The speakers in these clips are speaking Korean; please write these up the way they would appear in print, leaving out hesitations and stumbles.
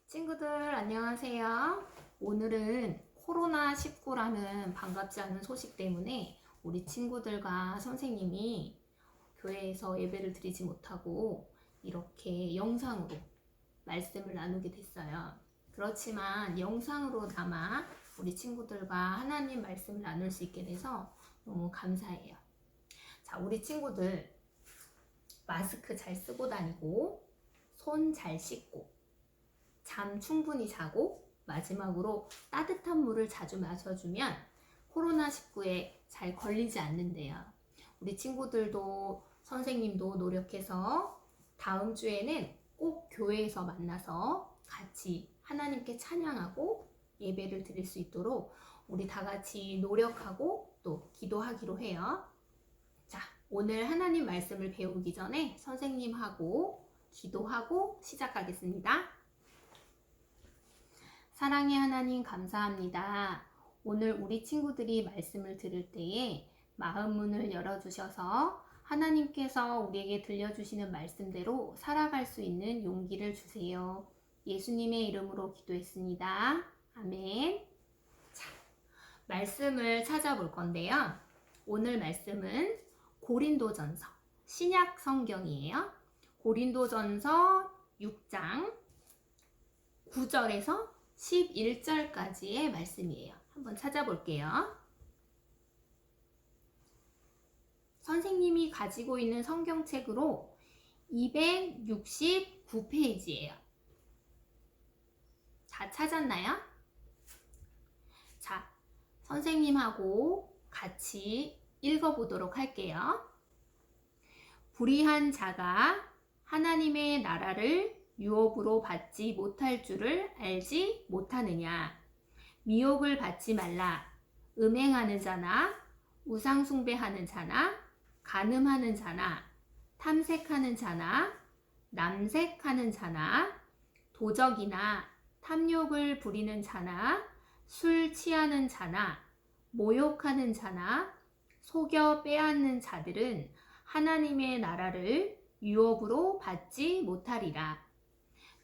친구들 안녕하세요. 오늘은 코로나19라는 반갑지 않은 소식 때문에 우리 친구들과 선생님이 교회에서 예배를 드리지 못하고 이렇게 영상으로 말씀을 나누게 됐어요. 그렇지만 영상으로나마 우리 친구들과 하나님 말씀을 나눌 수 있게 돼서 너무 감사해요. 자, 우리 친구들 마스크 잘 쓰고 다니고 손 잘 씻고 잠 충분히 자고 마지막으로 따뜻한 물을 자주 마셔주면 코로나19에 잘 걸리지 않는데요. 우리 친구들도 선생님도 노력해서 다음 주에는 꼭 교회에서 만나서 같이 하나님께 찬양하고 예배를 드릴 수 있도록 우리 다 같이 노력하고 또 기도하기로 해요. 자, 오늘 하나님 말씀을 배우기 전에 선생님하고 기도하고 시작하겠습니다. 사랑의 하나님 감사합니다. 오늘 우리 친구들이 말씀을 들을 때에 마음 문을 열어주셔서 하나님께서 우리에게 들려주시는 말씀대로 살아갈 수 있는 용기를 주세요. 예수님의 이름으로 기도했습니다. 아멘. 자, 말씀을 찾아볼 건데요. 오늘 말씀은 고린도전서, 신약 성경이에요. 고린도전서 6장 9절에서 11절까지의 말씀이에요. 한번 찾아볼게요. 선생님이 가지고 있는 성경책으로 269페이지예요. 다 찾았나요? 자, 선생님하고 같이 읽어보도록 할게요. 불의한 자가 하나님의 나라를 유업으로 받지 못할 줄을 알지 못하느냐. 미혹을 받지 말라. 음행하는 자나 우상숭배하는 자나 간음하는 자나 탐색하는 자나 남색하는 자나 도적이나 탐욕을 부리는 자나 술 취하는 자나 모욕하는 자나 속여 빼앗는 자들은 하나님의 나라를 유업으로 받지 못하리라.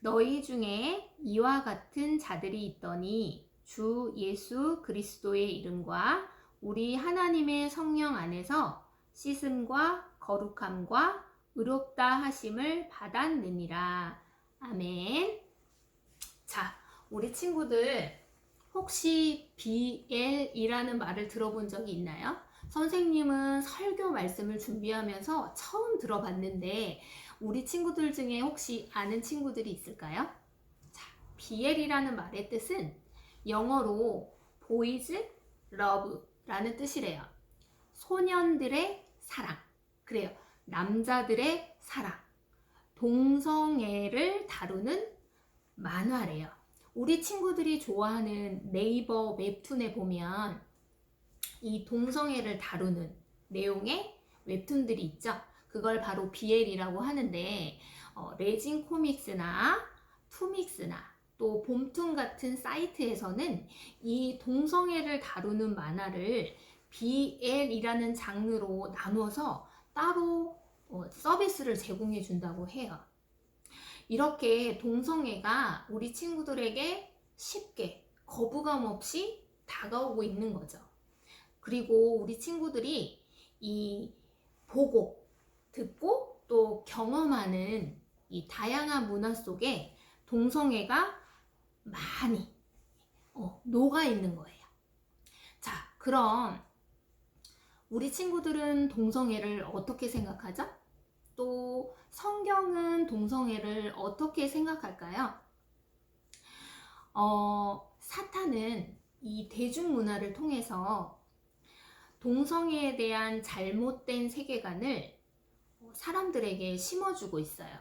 너희 중에 이와 같은 자들이 있더니 주 예수 그리스도의 이름과 우리 하나님의 성령 안에서 씻음과 거룩함과 의롭다 하심을 받았느니라. 아멘. 자, 우리 친구들 혹시 BL이라는 말을 들어본 적이 있나요? 선생님은 설교 말씀을 준비하면서 처음 들어봤는데 우리 친구들 중에 혹시 아는 친구들이 있을까요? 자, BL이라는 말의 뜻은 영어로 Boys Love라는 뜻이래요. 소년들의 사랑. 그래요. 남자들의 사랑. 동성애를 다루는 만화래요. 우리 친구들이 좋아하는 네이버 웹툰에 보면 이 동성애를 다루는 내용의 웹툰들이 있죠. 그걸 바로 BL이라고 하는데 레진 코믹스나 투믹스나 또 봄툰 같은 사이트에서는 이 동성애를 다루는 만화를 BL이라는 장르로 나눠서 따로 서비스를 제공해 준다고 해요. 이렇게 동성애가 우리 친구들에게 쉽게 거부감 없이 다가오고 있는 거죠. 그리고 우리 친구들이 이 보고 듣고 또 경험하는 이 다양한 문화 속에 동성애가 많이 녹아 있는 거예요. 자, 그럼 우리 친구들은 동성애를 어떻게 생각하죠? 또 성경은 동성애를 어떻게 생각할까요? 사탄은 이 대중문화를 통해서 동성애에 대한 잘못된 세계관을 사람들에게 심어주고 있어요.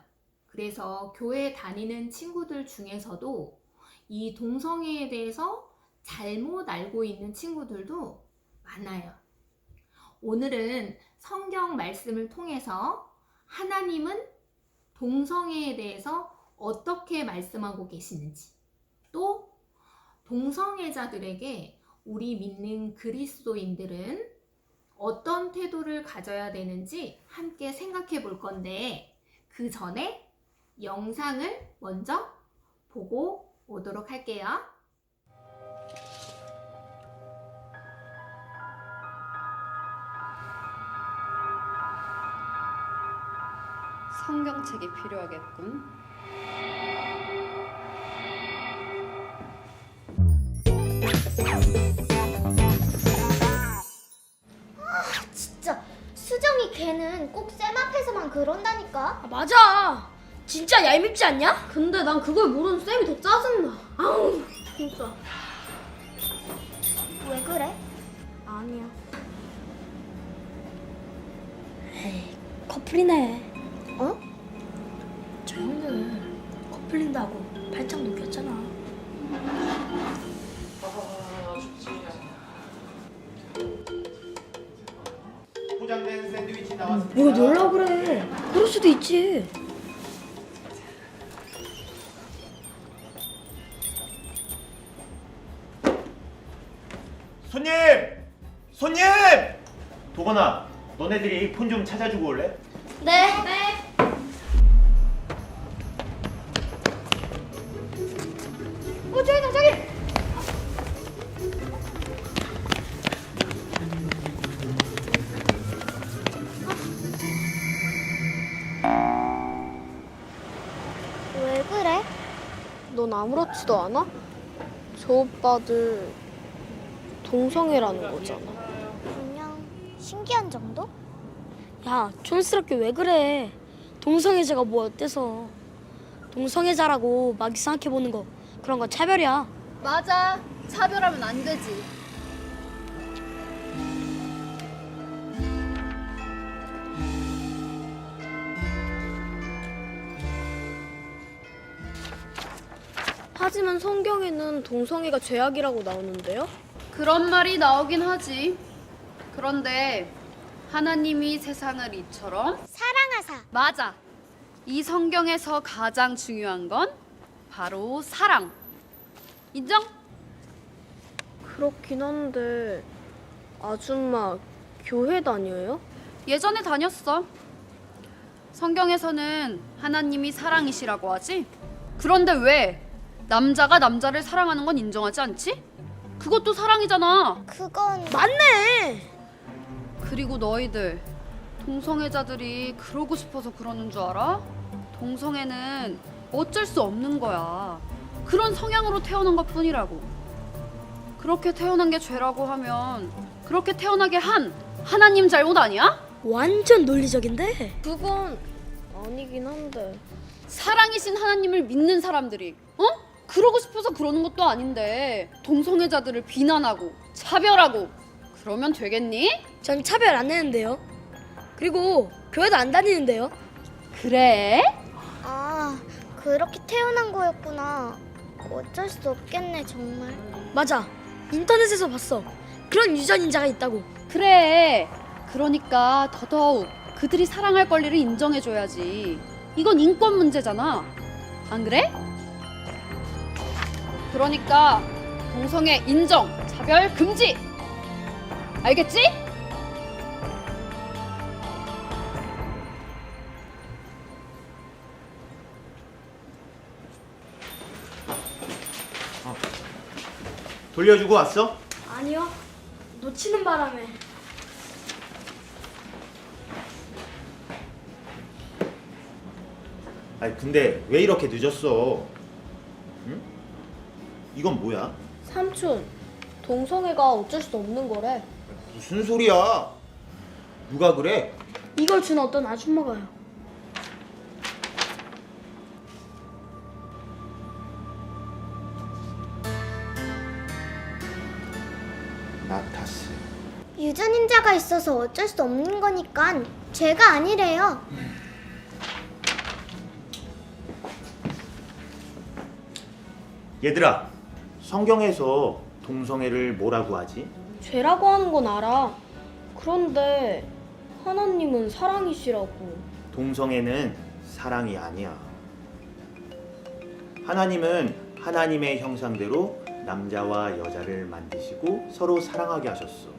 그래서 교회 다니는 친구들 중에서도 이 동성애에 대해서 잘못 알고 있는 친구들도 많아요. 오늘은 성경 말씀을 통해서 하나님은 동성애에 대해서 어떻게 말씀하고 계시는지, 또 동성애자들에게 우리 믿는 그리스도인들은 어떤 태도를 가져야 되는지 함께 생각해 볼 건데 그 전에 영상을 먼저 보고 오도록 할게요. 성경책이 필요하겠군. 진짜 수정이 걔는 꼭 쌤 앞에서만 그런다니까. 아, 맞아. 진짜 얄밉지 않냐? 근데 난 그걸 모르는 쌤이 더 짜증나. 아우, 진짜. 왜 그래? 아니야. 에이, 커플이네. 어? 저 형들 커플린다고 발짝 녹였잖아. 포장된 샌드위치 나왔습니다. 뭘 놀라 그래. 그럴 수도 있지. 손님! 손님! 도건아, 너네들이 폰 좀 찾아주고 올래? 네. 저기. 왜 그래? 넌 아무렇지도 않아? 저 오빠들 동성애라는 거잖아. 그냥 신기한 정도? 야, 촌스럽게 왜 그래? 동성애자가 뭐 어때서? 동성애자라고 막 이상하게 보는 거 그런 건 차별이야. 맞아. 차별하면 안 되지. 하지만 성경에는 동성애가 죄악이라고 나오는데요? 그런 말이 나오긴 하지. 그런데 하나님이 세상을 이처럼 사랑하사. 맞아. 이 성경에서 가장 중요한 건 바로 사랑. 인정? 그렇긴 한데 아줌마 교회 다녀요? 예전에 다녔어. 성경에서는 하나님이 사랑이시라고 하지? 그런데 왜 남자가 남자를 사랑하는 건 인정하지 않지? 그것도 사랑이잖아. 그건 맞네. 그리고 너희들 동성애자들이 그러고 싶어서 그러는 줄 알아? 동성애는 어쩔 수 없는 거야. 그런 성향으로 태어난 것 뿐이라고. 그렇게 태어난 게 죄라고 하면 그렇게 태어나게 한 하나님 잘못 아니야? 완전 논리적인데? 그건 아니긴 한데. 사랑이신 하나님을 믿는 사람들이 그러고 싶어서 그러는 것도 아닌데 동성애자들을 비난하고 차별하고 그러면 되겠니? 전 차별 안 내는데요. 그리고 교회도 안 다니는데요. 그래? 아, 그렇게 태어난 거였구나. 어쩔 수 없겠네, 정말. 맞아. 인터넷에서 봤어. 그런 유전인자가 있다고. 그래. 그러니까 더더욱 그들이 사랑할 권리를 인정해줘야지. 이건 인권 문제잖아. 안 그래? 그러니까 동성애 인정, 차별 금지. 알겠지? 돌려주고 왔어? 아니요. 놓치는 바람에. 아니 근데 왜 이렇게 늦었어? 응? 이건 뭐야? 삼촌, 동성애가 어쩔 수 없는 거래. 무슨 소리야? 누가 그래? 이걸 준 어떤 아줌마가요. 나타스. 유전인자가 있어서 어쩔 수 없는 거니까 죄가 아니래요. 얘들아, 성경에서 동성애를 뭐라고 하지? 죄라고 하는 건 알아. 그런데 하나님은 사랑이시라고. 동성애는 사랑이 아니야. 하나님은 하나님의 형상대로 남자와 여자를 만드시고 서로 사랑하게 하셨어.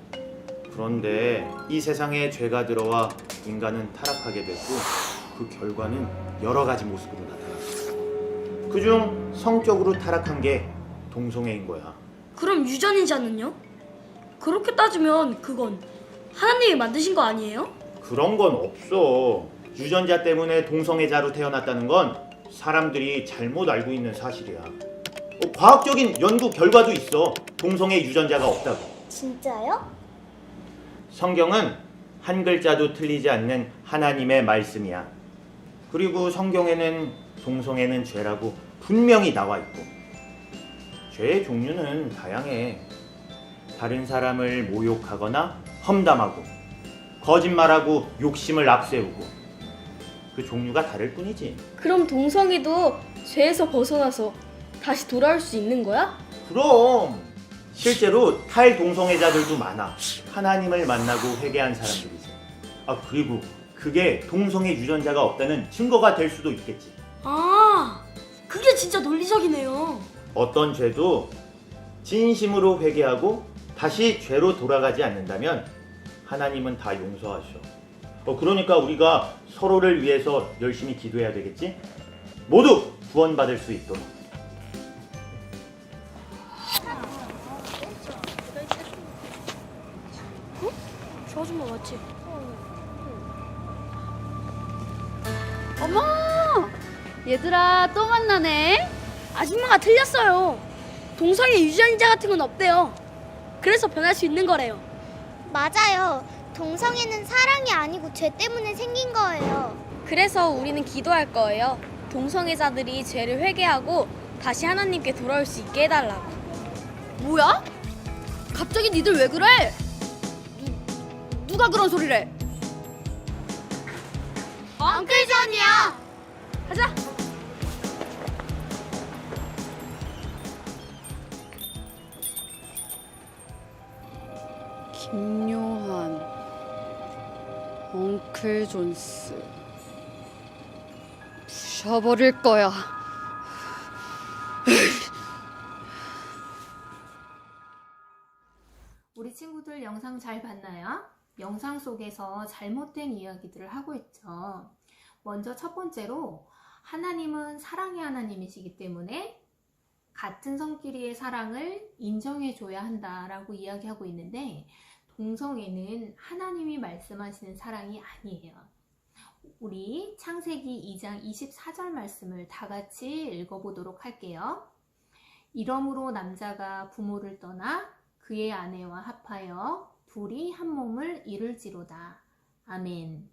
그런데 이 세상에 죄가 들어와 인간은 타락하게 됐고 그 결과는 여러 가지 모습으로 나타났어. 그중 성적으로 타락한 게 동성애인 거야. 그럼 유전인자는요? 그렇게 따지면 그건 하나님이 만드신 거 아니에요? 그런 건 없어. 유전자 때문에 동성애자로 태어났다는 건 사람들이 잘못 알고 있는 사실이야. 과학적인 연구 결과도 있어. 동성애 유전자가 없다고. 진짜요? 성경은 한 글자도 틀리지 않는 하나님의 말씀이야. 그리고 성경에는 동성애는 죄라고 분명히 나와 있고, 죄의 종류는 다양해. 다른 사람을 모욕하거나 험담하고, 거짓말하고 욕심을 앞세우고, 그 종류가 다를 뿐이지. 그럼 동성애도 죄에서 벗어나서 다시 돌아올 수 있는 거야? 그럼 실제로 탈동성애자들도 많아. 하나님을 만나고 회개한 사람들이지. 그리고 그게 동성애 유전자가 없다는 증거가 될 수도 있겠지. 아, 그게 진짜 논리적이네요. 어떤 죄도 진심으로 회개하고 다시 죄로 돌아가지 않는다면 하나님은 다 용서하셔. 그러니까 우리가 서로를 위해서 열심히 기도해야 되겠지? 모두 구원받을 수 있도록. 저 아줌마 맞지? 어머! 얘들아, 또 만나네? 아줌마가 틀렸어요. 동성애 유전인자 같은 건 없대요. 그래서 변할 수 있는 거래요. 맞아요. 동성애는 사랑이 아니고 죄 때문에 생긴 거예요. 그래서 우리는 기도할 거예요. 동성애자들이 죄를 회개하고 다시 하나님께 돌아올 수 있게 해달라고. 뭐야? 갑자기 니들 왜 그래? 누가 그런 소리를 해? 엉클 존이야. 가자! 김요한, 엉클 존스, 부셔버릴 거야. 우리 친구들 영상 잘 봤나요? 영상 속에서 잘못된 이야기들을 하고 있죠. 먼저 첫 번째로 하나님은 사랑의 하나님이시기 때문에 같은 성끼리의 사랑을 인정해줘야 한다라고 이야기하고 있는데, 동성애는 하나님이 말씀하시는 사랑이 아니에요. 우리 창세기 2장 24절 말씀을 다 같이 읽어보도록 할게요. 이러므로 남자가 부모를 떠나 그의 아내와 합하여 둘이 한 몸을 이룰지로다. 아멘.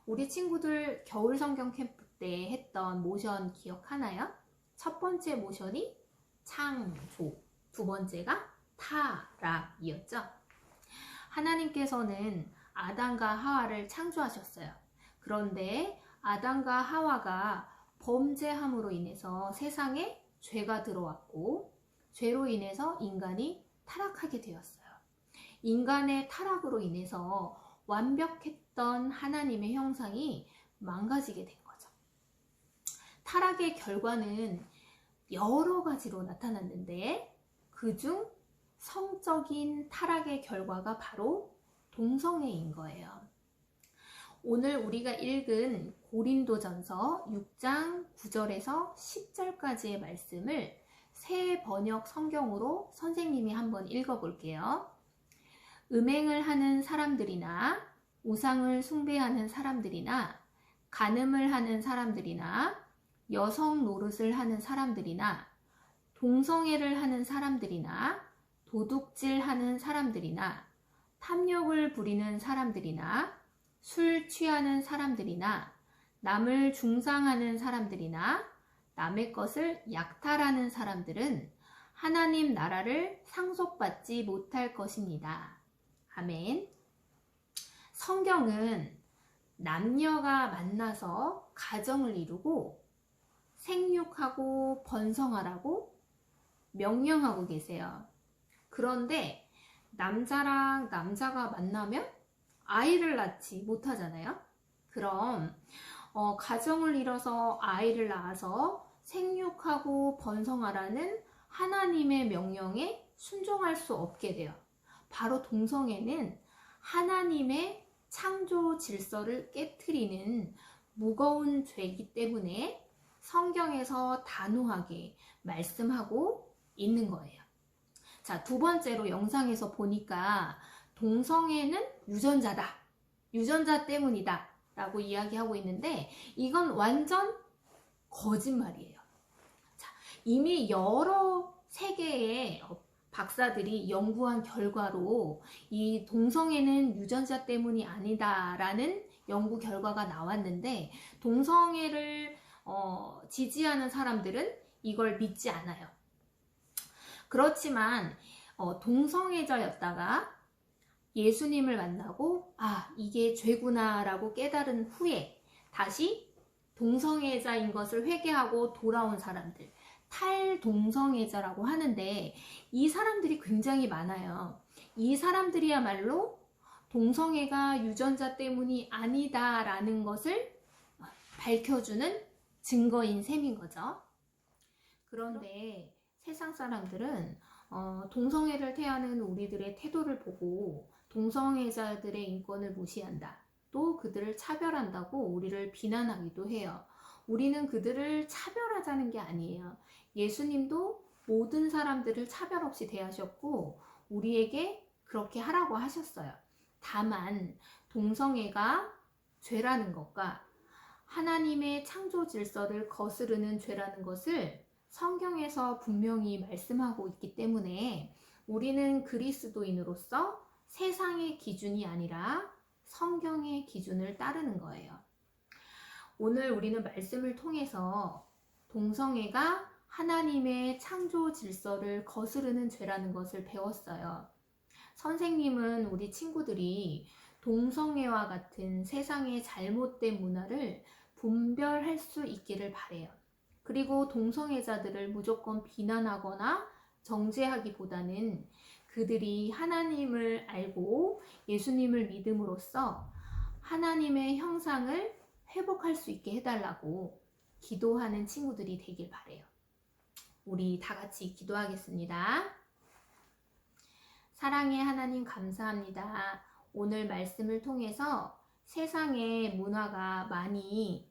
우리 친구들 겨울 성경 캠프 때 했던 모션 기억하나요? 첫 번째 모션이 창조, 두 번째가 타락이었죠. 하나님께서는 아담과 하와를 창조하셨어요. 그런데 아담과 하와가 범죄함으로 인해서 세상에 죄가 들어왔고, 죄로 인해서 인간이 타락하게 되었어요. 인간의 타락으로 인해서 완벽했던 하나님의 형상이 망가지게 된 거죠. 타락의 결과는 여러 가지로 나타났는데, 그중 성적인 타락의 결과가 바로 동성애인 거예요. 오늘 우리가 읽은 고린도전서 6장 9절에서 10절까지의 말씀을 새 번역 성경으로 선생님이 한번 읽어볼게요. 음행을 하는 사람들이나 우상을 숭배하는 사람들이나 간음을 하는 사람들이나 여성 노릇을 하는 사람들이나 동성애를 하는 사람들이나 도둑질하는 사람들이나 탐욕을 부리는 사람들이나 술 취하는 사람들이나 남을 중상하는 사람들이나 남의 것을 약탈하는 사람들은 하나님 나라를 상속받지 못할 것입니다. 아멘. 성경은 남녀가 만나서 가정을 이루고 생육하고 번성하라고 명령하고 계세요. 그런데 남자랑 남자가 만나면 아이를 낳지 못하잖아요. 그럼 가정을 이뤄서 아이를 낳아서 생육하고 번성하라는 하나님의 명령에 순종할 수 없게 돼요. 바로 동성애는 하나님의 창조 질서를 깨트리는 무거운 죄이기 때문에 성경에서 단호하게 말씀하고 있는 거예요. 자, 두 번째로 영상에서 보니까 동성애는 유전자다. 유전자 때문이다. 라고 이야기하고 있는데 이건 완전 거짓말이에요. 자, 이미 여러 세계의 박사들이 연구한 결과로 이 동성애는 유전자 때문이 아니다라는 연구 결과가 나왔는데 동성애를 지지하는 사람들은 이걸 믿지 않아요. 그렇지만 동성애자였다가 예수님을 만나고 이게 죄구나 라고 깨달은 후에 다시 동성애자인 것을 회개하고 돌아온 사람들, 탈동성애자라고 하는데 이 사람들이 굉장히 많아요. 이 사람들이야말로 동성애가 유전자 때문이 아니다라는 것을 밝혀주는 증거인 셈인 거죠. 그런데 세상 사람들은 동성애를 태하는 우리들의 태도를 보고 동성애자들의 인권을 무시한다. 또 그들을 차별한다고 우리를 비난하기도 해요. 우리는 그들을 차별하자는 게 아니에요. 예수님도 모든 사람들을 차별 없이 대하셨고 우리에게 그렇게 하라고 하셨어요. 다만 동성애가 죄라는 것과 하나님의 창조 질서를 거스르는 죄라는 것을 성경에서 분명히 말씀하고 있기 때문에 우리는 그리스도인으로서 세상의 기준이 아니라 성경의 기준을 따르는 거예요. 오늘 우리는 말씀을 통해서 동성애가 하나님의 창조 질서를 거스르는 죄라는 것을 배웠어요. 선생님은 우리 친구들이 동성애와 같은 세상의 잘못된 문화를 분별할 수 있기를 바래요. 그리고 동성애자들을 무조건 비난하거나 정죄하기보다는 그들이 하나님을 알고 예수님을 믿음으로써 하나님의 형상을 회복할 수 있게 해달라고 기도하는 친구들이 되길 바래요. 우리 다 같이 기도하겠습니다. 사랑의 하나님 감사합니다. 오늘 말씀을 통해서 세상의 문화가 많이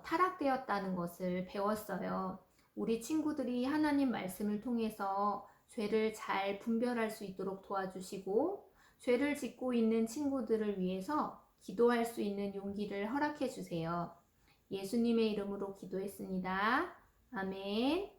타락되었다는 것을 배웠어요. 우리 친구들이 하나님 말씀을 통해서 죄를 잘 분별할 수 있도록 도와주시고 죄를 짓고 있는 친구들을 위해서 기도할 수 있는 용기를 허락해 주세요. 예수님의 이름으로 기도했습니다. 아멘.